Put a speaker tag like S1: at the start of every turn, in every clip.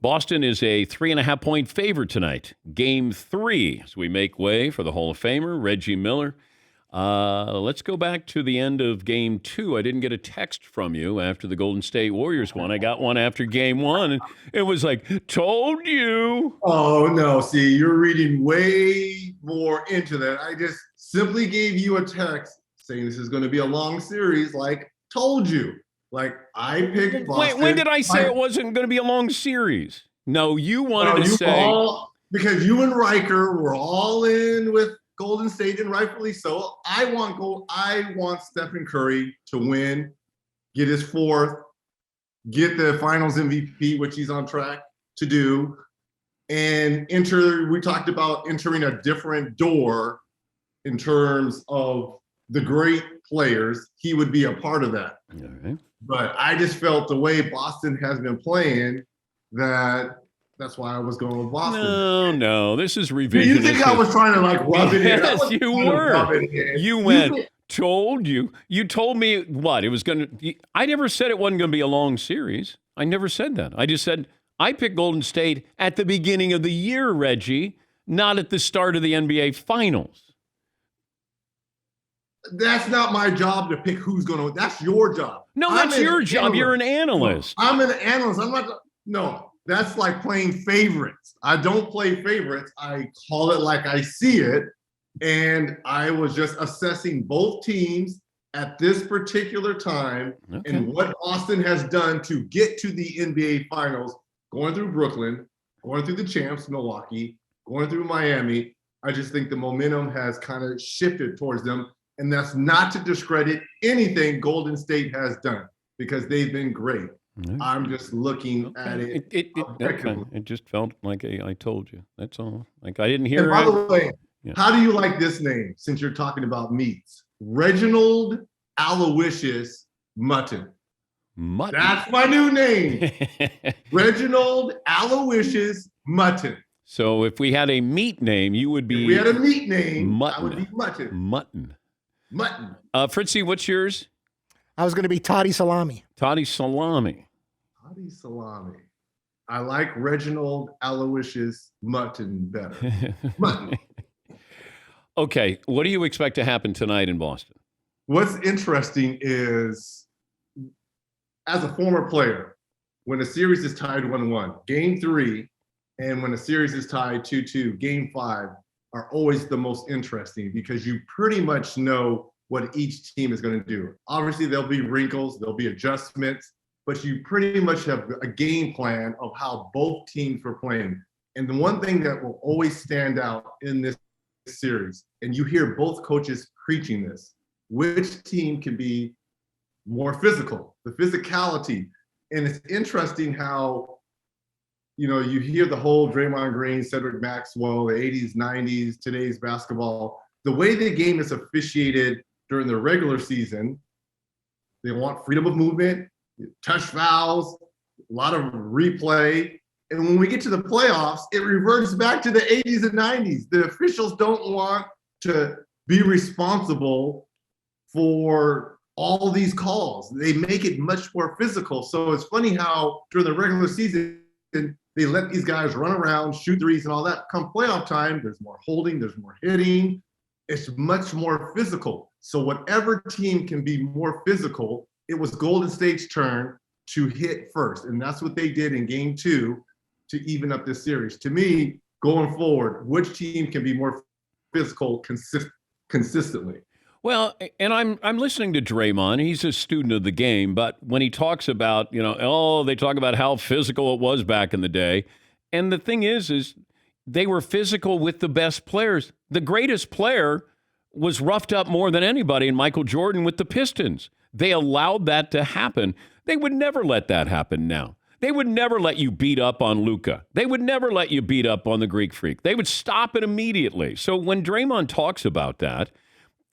S1: Boston is a 3.5-point favorite tonight. Game 3, as we make way for the Hall of Famer, Reggie Miller. Let's go back to the end of Game 2. I didn't get a text from you after the Golden State Warriors won. I got one after Game 1, and it was like, told you.
S2: Oh, no. See, you're reading way more into that. I just simply gave you a text saying this is going to be a long series, like, told you. Like, I picked Boston.
S1: When did I say it wasn't going to be a long series? No, you wanted to say.
S2: Because you and Riker were all in with Golden State, and rightfully so. I want Stephen Curry to win, get his 4th, get the Finals MVP, which he's on track to do, and we talked about entering a different door in terms of the great players. He would be a part of that.
S1: Okay.
S2: But I just felt the way Boston has been playing that's why I was going with Boston.
S1: No, this is revision.
S2: You think I was trying to rub it in?
S1: Yes, you were. You went, told you. You told me what? It was going to. I never said it wasn't going to be a long series. I never said that. I just said I picked Golden State at the beginning of the year, Reggie, not at the start of the NBA Finals.
S2: That's not my job to pick who's going to. That's your job.
S1: No, that's your job. You're an analyst.
S2: I'm an analyst. I'm not. No, that's like playing favorites. I don't play favorites. I call it like I see it. And I was just assessing both teams at this particular time and what Boston has done to get to the NBA Finals, going through Brooklyn, going through the champs, Milwaukee, going through Miami. I just think the momentum has kind of shifted towards them. And that's not to discredit anything Golden State has done, because they've been great. Mm-hmm. I'm just looking at it.
S1: It just felt like I told you. That's all. Like I didn't hear.
S2: And by the way, how do you like this name, since you're talking about meats? Reginald Aloysius Mutton.
S1: Mutton.
S2: That's my new name. Reginald Aloysius Mutton.
S1: So if we had a meat name, you would be.
S2: If we had a meat name,
S1: Mutton.
S2: I would be Mutton.
S1: Mutton. Fritzy, what's yours?
S3: I was going to be Toddy Salami.
S1: Toddy Salami.
S2: Toddy Salami. I like Reginald Aloysius Mutton better. Mutton.
S1: Okay, what do you expect to happen tonight in Boston?
S2: What's interesting is, as a former player, when a series is tied 1-1, Game 3, and when a series is tied 2-2, Game 5, are always the most interesting, because you pretty much know what each team is going to do. Obviously, there'll be wrinkles, there'll be adjustments, but you pretty much have a game plan of how both teams were playing. And the one thing that will always stand out in this series, and you hear both coaches preaching this, which team can be more physical, the physicality. And it's interesting how, you hear the whole Draymond Green, Cedric Maxwell, the 80s, 90s, today's basketball. The way the game is officiated during the regular season, they want freedom of movement, touch fouls, a lot of replay. And when we get to the playoffs, it reverts back to the 80s and 90s. The officials don't want to be responsible for all these calls. They make it much more physical. So it's funny how during the regular season, they let these guys run around, shoot threes and all that. Come playoff time, there's more holding, there's more hitting. It's much more physical. So whatever team can be more physical, it was Golden State's turn to hit first. And that's what they did in Game 2 to even up this series. To me, going forward, which team can be more physical consistently?
S1: Well, and I'm listening to Draymond. He's a student of the game, but when he talks about, they talk about how physical it was back in the day. And the thing is they were physical with the best players. The greatest player was roughed up more than anybody in Michael Jordan with the Pistons. They allowed that to happen. They would never let that happen now. They would never let you beat up on Luka. They would never let you beat up on the Greek Freak. They would stop it immediately. So when Draymond talks about that,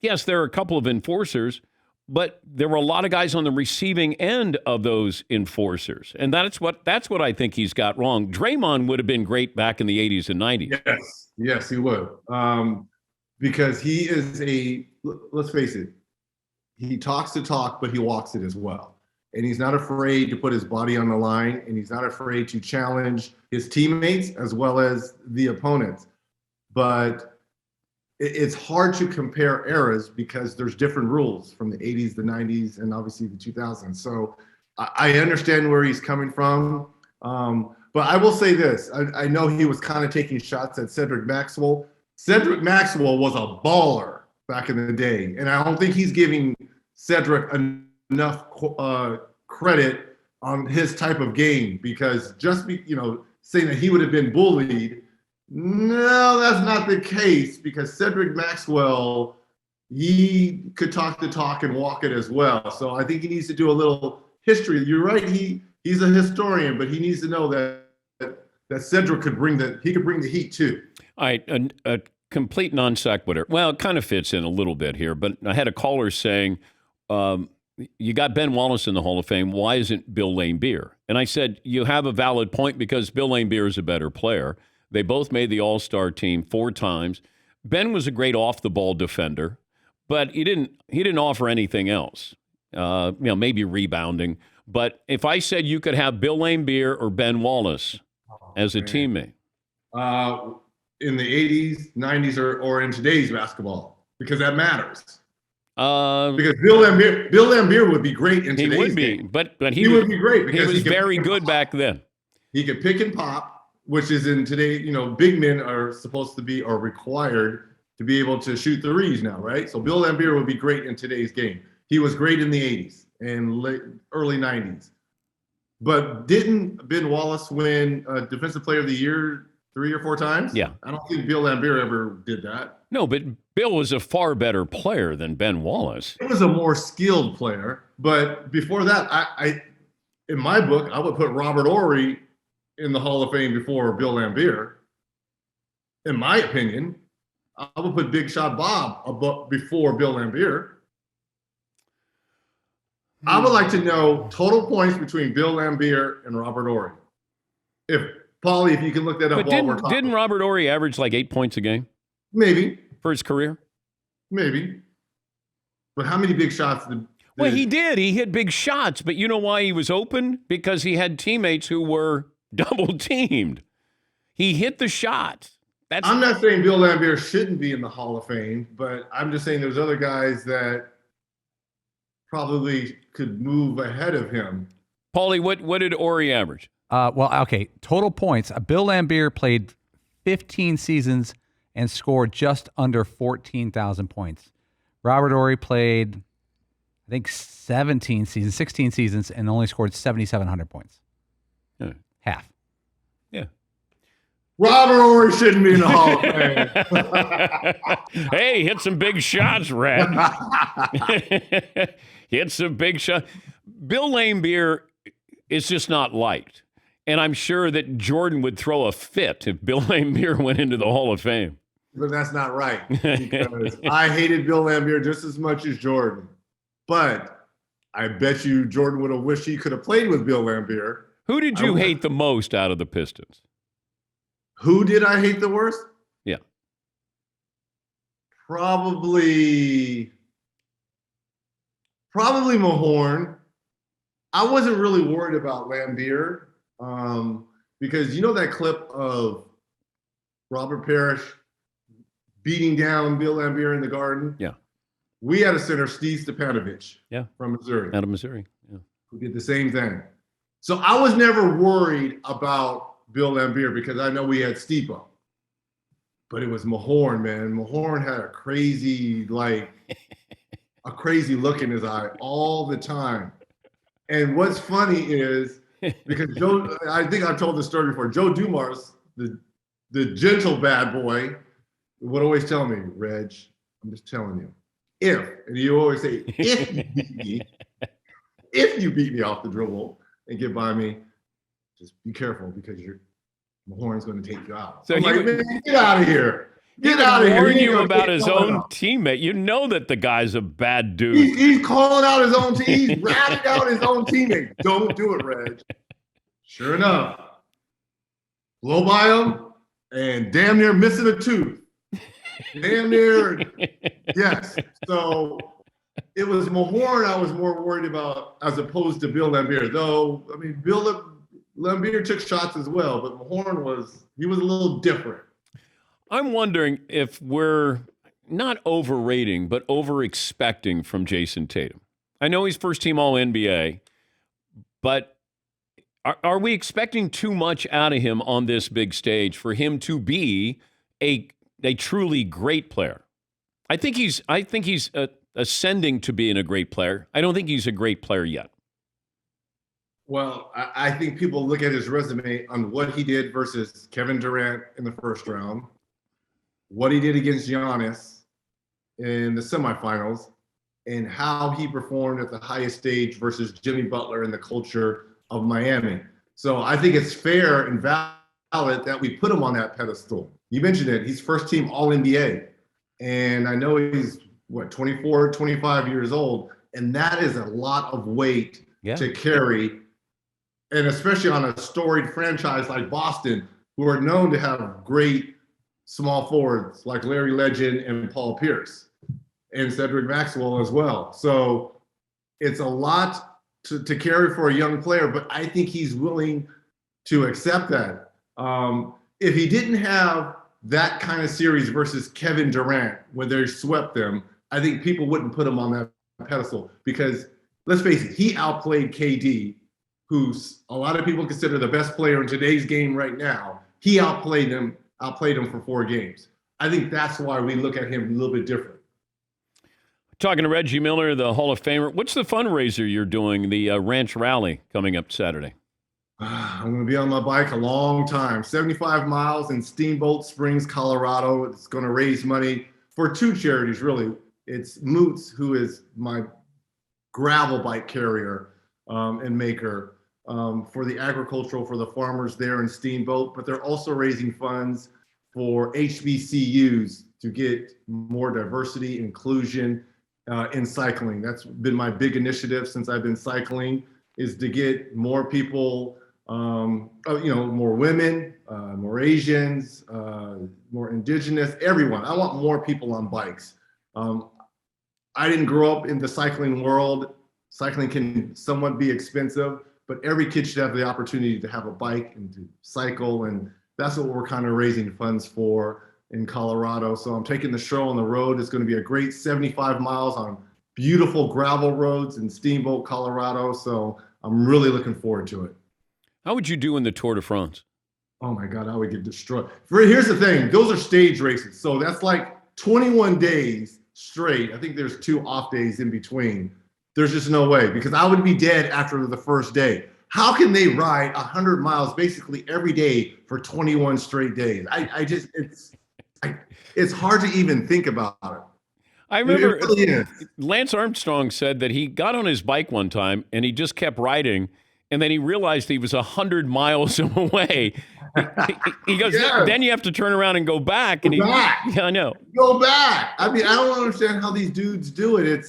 S1: yes, there are a couple of enforcers, but there were a lot of guys on the receiving end of those enforcers. And that's what I think he's got wrong. Draymond would have been great back in the 80s and 90s.
S2: Yes, he would. Because he is let's face it, he talks the talk, but he walks it as well. and he's not afraid to put his body on the line, and he's not afraid to challenge his teammates as well as the opponents. But it's hard to compare eras because there's different rules from the 80s, the 90s, and obviously the 2000s. So I understand where he's coming from. But I will say this. I know he was kind of taking shots at Cedric Maxwell. Cedric Maxwell was a baller back in the day, and I don't think he's giving Cedric enough credit on his type of game, because saying that he would have been bullied, no, that's not the case, because Cedric Maxwell, he could talk the talk and walk it as well. So I think he needs to do a little history. You're right, he's a historian, but he needs to know that Cedric could bring the heat too.
S1: All right, a complete non sequitur. Well, it kind of fits in a little bit here, but I had a caller saying, you got Ben Wallace in the Hall of Fame. Why isn't Bill Laimbeer? And I said, you have a valid point, because Bill Laimbeer is a better player. They both made the All-Star team 4 times. Ben was a great off-the-ball defender, but he didn't offer anything else. Maybe rebounding. But if I said you could have Bill Laimbeer or Ben Wallace as a teammate,
S2: in the 80s, 90s, or in today's basketball, because that matters. Because Bill Laimbeer would be great in today's game. He would be,
S1: but
S2: he would be great because
S1: he was very good back then.
S2: He could pick and pop, which is in today, big men are supposed to be, or required to be able to shoot threes now, right? So Bill Laimbeer would be great in today's game. He was great in the 80s and early 90s. But didn't Ben Wallace win Defensive Player of the Year 3 or 4 times?
S1: Yeah.
S2: I don't think Bill Laimbeer ever did that.
S1: No, but Bill was a far better player than Ben Wallace.
S2: He was a more skilled player. But before that, I in my book, I would put Robert Horry in the Hall of Fame before Bill Laimbeer. In my opinion, I would put Big Shot Bob before Bill Laimbeer. I would like to know total points between Bill Laimbeer and Robert Horry. Paulie, if you can look that up while we're talking.
S1: Didn't Robert Horry average like 8 points a game?
S2: Maybe.
S1: For his career?
S2: Maybe. But how many big shots did
S1: Well, he did. He hit big shots. But you know why he was open? Because he had teammates who were double-teamed. He hit the shot.
S2: I'm not saying Bill Laimbeer shouldn't be in the Hall of Fame, but I'm just saying there's other guys that probably could move ahead of him.
S1: Paulie, what did Horry average?
S4: Okay, total points. Bill Laimbeer played 15 seasons and scored just under 14,000 points. Robert Horry played, I think, 16 seasons, and only scored 7,700 points.
S1: Yeah.
S4: Half.
S1: Yeah.
S2: Robert Horry shouldn't be in the Hall of
S1: Fame. Hey, hit some big shots, Red. Hit some big shots. Bill Laimbeer is just not liked. And I'm sure that Jordan would throw a fit if Bill Laimbeer went into the Hall of Fame.
S2: But that's not right, because I hated Bill Laimbeer just as much as Jordan. But I bet you Jordan would have wished he could have played with Bill Laimbeer.
S1: Who did you hate the most out of the Pistons?
S2: Who did I hate the worst?
S1: Yeah.
S2: Probably Mahorn. I wasn't really worried about Laimbeer because you know that clip of Robert Parrish beating down Bill Laimbeer in the Garden?
S1: Yeah.
S2: We had a center, Steve Stepanovich.
S1: Yeah.
S2: From Missouri.
S1: Out of Missouri. Yeah.
S2: Who did the same thing. So I was never worried about Bill Laimbeer because I know we had Steepo. But it was Mahorn, man. Mahorn had a crazy look in his eye all the time. And what's funny is, because I think I've told this story before, Joe Dumars, the gentle bad boy, would always tell me, Reg, I'm just telling you, and you always say, if you beat me off the dribble and get by me, just be careful because Mahorn's going to take you out. So man, get out of here. Get out of here.
S1: Warn you about his own teammate. You know that the guy's a bad dude.
S2: He's calling out his own team. He's ratting out his own teammate. Don't do it, Reg. Sure enough, blow by him and damn near missing a tooth. Damn near, yes. So it was Mahorn I was more worried about as opposed to Bill Laimbeer. Though, I mean, Bill Laimbeer took shots as well, but Mahorn he was a little different.
S1: I'm wondering if we're not overrating, but over expecting from Jason Tatum. I know he's first team All NBA, but are we expecting too much out of him on this big stage for him to be a truly great player? I think he's ascending to being a great player. I don't think he's a great player yet.
S2: Well, I think people look at his resume on what he did versus Kevin Durant in the first round, what he did against Giannis in the semifinals, and how he performed at the highest stage versus Jimmy Butler in the culture of Miami. So I think it's fair and valid that we put him on that pedestal. You mentioned it. He's first team All NBA. And I know he's, 24, 25 years old. And that is a lot of weight to carry. And especially on a storied franchise like Boston, who are known to have great small forwards like Larry Legend and Paul Pierce and Cedric Maxwell as well. So it's a lot to carry for a young player, but I think he's willing to accept that. If he didn't have that kind of series versus Kevin Durant, where they swept them, I think people wouldn't put him on that pedestal because, let's face it, he outplayed KD, who's a lot of people consider the best player in today's game right now. He outplayed him for 4 games. I think that's why we look at him a little bit different.
S1: Talking to Reggie Miller, the Hall of Famer. What's the fundraiser you're doing, the Ranch Rally coming up Saturday?
S2: I'm going to be on my bike a long time, 75 miles in Steamboat Springs, Colorado. It's going to raise money for 2 charities, really. It's Moots, who is my gravel bike carrier and maker, for the agricultural, for the farmers there in Steamboat, but they're also raising funds for HBCUs to get more diversity, inclusion in cycling. That's been my big initiative since I've been cycling, is to get more people, more women, more Asians, more indigenous, everyone. I want more people on bikes. I didn't grow up in the cycling world. Cycling can somewhat be expensive, but every kid should have the opportunity to have a bike and to cycle. And that's what we're kind of raising funds for in Colorado. So I'm taking the show on the road. It's going to be a great 75 miles on beautiful gravel roads in Steamboat, Colorado. So I'm really looking forward to it.
S1: How would you do in the Tour de France?
S2: Oh my God, I would get destroyed. Here's the thing, those are stage races. So that's like 21 days straight. I think there's 2 off days in between. There's just no way, because I would be dead after the first day. How can they ride 100 miles basically every day for 21 straight days? It's hard to even think about it.
S1: I remember Lance Armstrong said that he got on his bike one time and he just kept riding, and then he realized he was 100 miles away. He goes, then you have to turn around and go back. Yeah, I know.
S2: Go back. I mean, I don't understand how these dudes do it.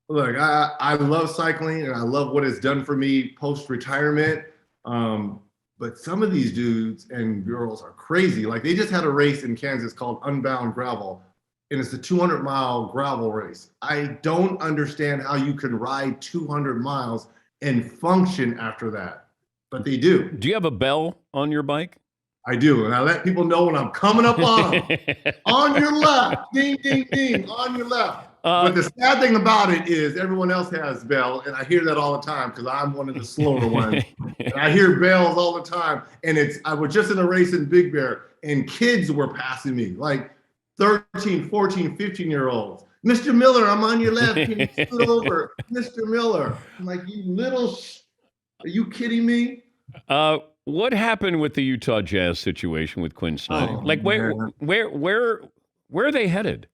S2: Look, I love cycling and I love what it's done for me post-retirement. But some of these dudes and girls are crazy. Like, they just had a race in Kansas called Unbound Gravel, and it's a 200-mile gravel race. I don't understand how you can ride 200 miles and function after that, but they do.
S1: Do you have a bell on your bike?
S2: I do, and I let people know when I'm coming up on them. On your left, ding, ding, ding, on your left. But the sad thing about it is everyone else has bell, and I hear that all the time because I'm one of the slower ones. And I hear bells all the time, and I was just in a race in Big Bear, and kids were passing me, like 13, 14, 15-year-olds. Mr. Miller, I'm on your left. Can you scoot over? Mr. Miller. I'm like, are you kidding me?
S1: What happened with the Utah Jazz situation with Quinn Snyder? Where are they headed?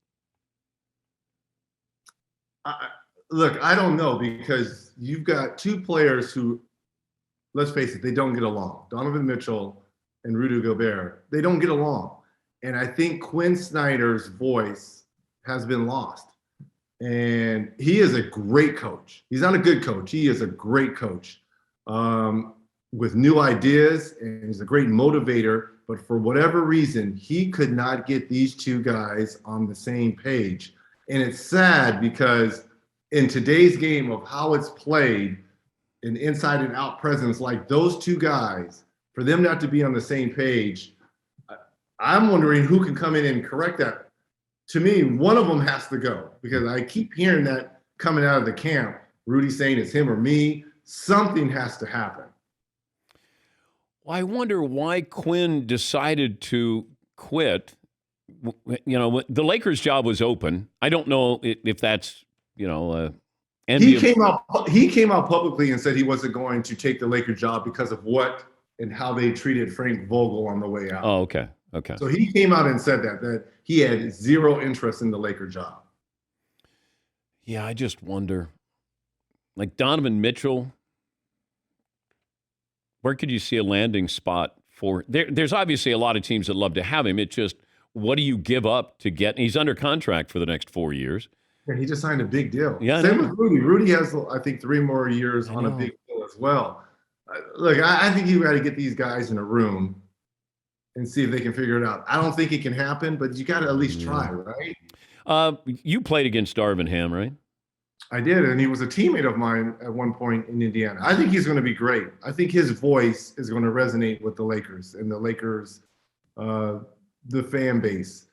S2: Look, I don't know, because you've got 2 players who, let's face it, they don't get along. Donovan Mitchell and Rudy Gobert, they don't get along. And I think Quinn Snyder's voice has been lost. And he is a great coach. He's not a good coach. He is a great coach with new ideas, and he's a great motivator. But for whatever reason, he could not get these 2 guys on the same page. And it's sad because in today's game of how it's played, an inside and out presence like those two guys, for them not to be on the same page, I'm wondering who can come in and correct that. To me, one of them has to go because I keep hearing that coming out of the camp. Rudy saying it's him or me. Something has to happen.
S1: Well, I wonder why Quinn decided to quit. You know, the Lakers' job was open. I don't know if that's,
S2: He came out publicly and said he wasn't going to take the Lakers job because of what and how they treated Frank Vogel on the way out.
S1: Oh, okay. Okay.
S2: So he came out and said that he had zero interest in the Laker job.
S1: Yeah, I just wonder. Like Donovan Mitchell, where could you see a landing spot for? There's obviously a lot of teams that love to have him. It's just, what do you give up to get? He's under contract for the next 4 years.
S2: And he just signed a big deal.
S1: Yeah,
S2: Same with Rudy. Rudy has, I think, 3 more years on a big deal as well. Look, I think you got to get these guys in a room and see if they can figure it out. I don't think it can happen, but you got to at least try, right?
S1: You played against Darvin Ham, right?
S2: I did, and he was a teammate of mine at one point in Indiana. I think he's going to be great. I think his voice is going to resonate with the Lakers and the Lakers, the fan base.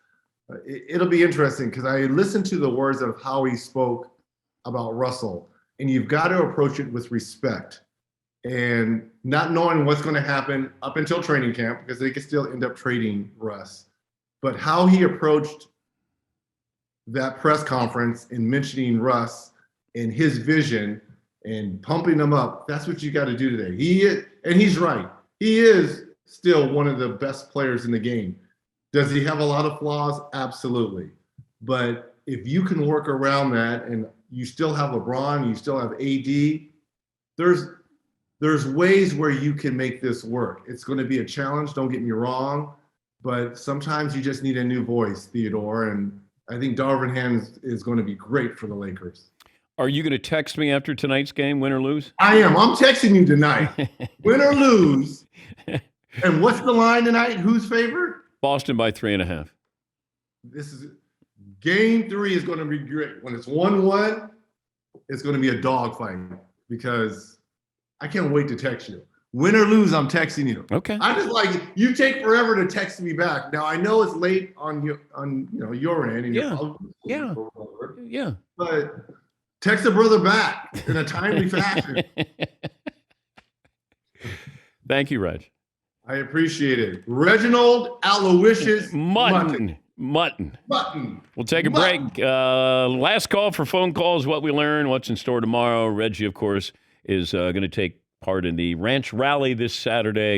S2: It'll be interesting because I listened to the words of how he spoke about Russell, and you've got to approach it with respect and not knowing what's going to happen up until training camp because they could still end up trading Russ. But how he approached that press conference and mentioning Russ and his vision and pumping him up, that's what you got to do today. He's right. He is still one of the best players in the game. Does he have a lot of flaws? Absolutely. But if you can work around that and you still have LeBron, you still have AD, there's ways where you can make this work. It's going to be a challenge, don't get me wrong, but sometimes you just need a new voice, Theodore, and I think Darvin Ham is going to be great for the Lakers.
S1: Are you going to text me after tonight's game, win or lose?
S2: I am. I'm texting you tonight. Win or lose. And what's the line tonight? Who's favored?
S1: Boston by 3.5.
S2: This is game 3 is going to be great. When it's 1-1, it's going to be a dogfight because I can't wait to text you. Win or lose, I'm texting you.
S1: Okay.
S2: I just like you take forever to text me back. Now I know it's late on your end and
S1: Yeah.
S2: but text a brother back in a timely fashion.
S1: Thank you, Reg.
S2: I appreciate it. Reginald Aloysius
S1: Mutton. We'll take a break. Last call for phone calls, what we learn, what's in store tomorrow. Reggie, of course, is going to take part in the Ranch Rally this Saturday.